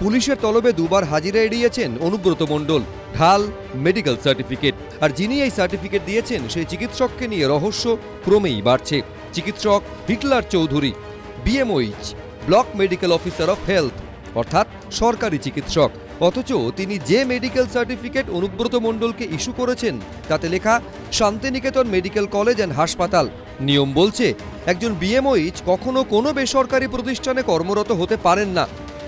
পুলিশের তলবে দুবার হাজিরা এড়িয়েছেন অনুব্রত মণ্ডল, ঢাল মেডিকেল সার্টিফিকেট। আর যিনি এই সার্টিফিকেট দিয়েছেন সেই চিকিৎসককে নিয়ে রহস্য ক্রমেই বাড়ছে। চিকিৎসক Hitler Chowdhury, BMOH block medical officer of health, অর্থাৎ সরকারি চিকিৎসক। অথচ তিনি যে মেডিকেল সার্টিফিকেট অনুব্রত মণ্ডলকে ইস্যু করেছেন তাতে লেখা শান্তিনিকেতন মেডিকেল কলেজ অ্যান্ড হাসপাতাল। নিয়ম বলছে একজন বিএমওইচ কখনো কোনো বেসরকারি প্রতিষ্ঠানে কর্মরত হতে পারেন না।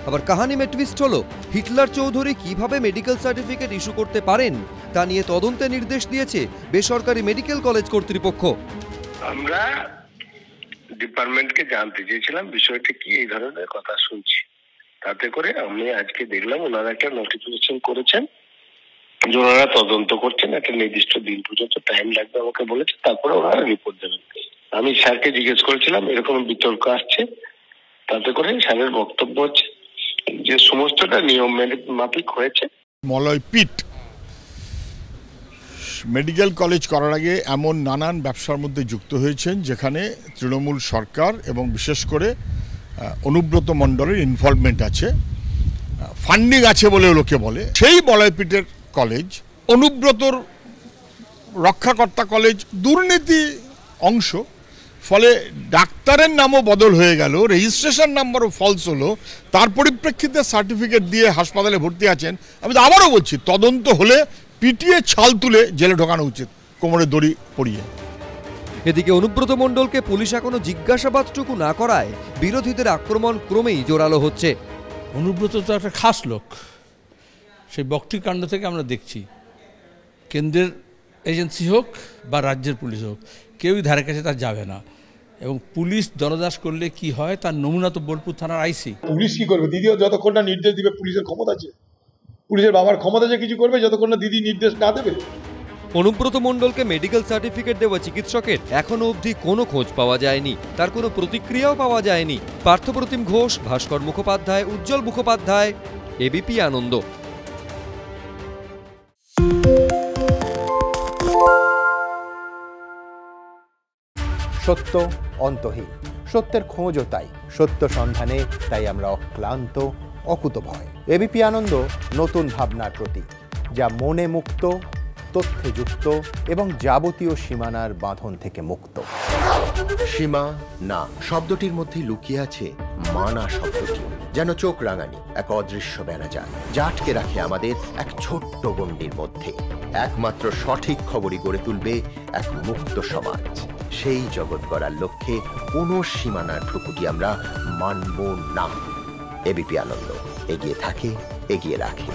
আবার কাহানি মে টুইস্ট হলো, হিটলার চৌধুরী কিভাবে মেডিকেল সার্টিফিকেট ইস্যু করতে পারেন তা নিয়ে তদন্তে নির্দেশ দিয়েছে বেসরকারি মেডিকেল কলেজ কর্তৃপক্ষ। আমরা ডিপার্টমেন্টকে জানতে চেয়েছিলাম বিষয়টা কি, এই ধরনের কথা শুনছি। তাতে করে আমি আজকে দেখলাম ওনারা একটা নোটিফিকেশন করেছেন যে ওনারা তদন্ত করছেন, একটা নির্দিষ্ট দিন পর্যন্ত টাইম লাগবে আমাকে বলেছে, তারপরে ওনারা রিপোর্ট দেবেন। আমি স্যারকে জিজ্ঞেস করেছিলাম এরকম বিতর্ক আসছে, তাতে করে স্যারের বক্তব্য হচ্ছে যে সমস্তটা নিয়ম মাফিক হয়েছে। মলয়পিট মেডিকেল কলেজ করার আগে এমন নানান ব্যবসার মধ্যে যুক্ত হয়েছেন যেখানে তৃণমূল সরকার এবং বিশেষ করে অনুব্রত মণ্ডলের ইনভলভমেন্ট আছে, ফান্ডিং আছে বলেও লোকে বলে। সেই মলয়পিটের কলেজ, অনুব্রতর রক্ষাকর্তা কলেজ দুর্নীতি অংশ, ফলে ডাক্তারের নামও বদল হয়ে গেল, রেজিস্ট্রেশন নাম্বারও ফলস হলো। তার পরিপ্রেক্ষিতে সার্টিফিকেট দিয়ে হাসপাতালে ভর্তি আছেন। আমি তো আবারও বলছি, তদন্ত হলে পিটিয়ে ছাল তুলে জেলে ঢোকানো উচিত, কোমরে দড়ি পরিয়ে। এদিকে অনুব্রত মণ্ডলকে পুলিশ এখনো জিজ্ঞাসাবাদটুকু না করায় বিরোধীদের আক্রমণ ক্রমেই জোরালো হচ্ছে। অনুব্রত তো একটা খাস লোক, সেই বক্তৃকাণ্ড থেকে আমরা দেখছি কেন্দ্রের এজেন্সি হোক বা রাজ্যের পুলিশ হোক, কেউই ধারে কাছে তার যাবে না। এবং পুলিশ দরদাস করলে কি হয় তার নমুনা তো বোলপুর থানার আইসি। পুলিশ কি করবে? দিদিও যতক্ষণ না নির্দেশ দিবে, পুলিশের ক্ষমতা আছে, পুলিশের বাবার ক্ষমতা যে কিছু করবে যতক্ষণ না দিদি নির্দেশ না দেবে। অনুব্রত মণ্ডলকে মেডিকেল সার্টিফিকেট দেওয়া চিকিৎসকের এখনো অবধি কোনো খোঁজ পাওয়া যায়নি, তার কোনো প্রতিক্রিয়াও পাওয়া যায়নি। পার্থপ্রতিম ঘোষ, ভাস্কর মুখোপাধ্যায়, উজ্জ্বল মুখোপাধ্যায়, এবিপি আনন্দ। সত্য অন্তহীন, সত্যের খোঁজও তাই, সত্য সন্ধানে তাই আমরা অক্লান্ত, অকুতভয়। এবিপি আনন্দ নতুন ভাবনার প্রতীক, যা মনে মুক্ত, তথ্যে যুক্ত এবং যাবতীয় সীমানার বাঁধন থেকে মুক্ত। সীমা না শব্দটির মধ্যে লুকিয়ে আছে মানা শব্দটি, যেন চোখ রাঙানি এক অদৃশ্য বেড়াজাল, যা আটকে রাখে আমাদের এক ছোট্ট গণ্ডির মধ্যে। একমাত্র সঠিক খবরই গড়ে তুলবে এক মুক্ত সমাজ। সেই জগৎ গড়ার লক্ষ্যে কোনো সীমানার ঠুকুটি আমরা মানব না। এবিপি আনন্দ এগিয়ে থাকে, এগিয়ে রাখে।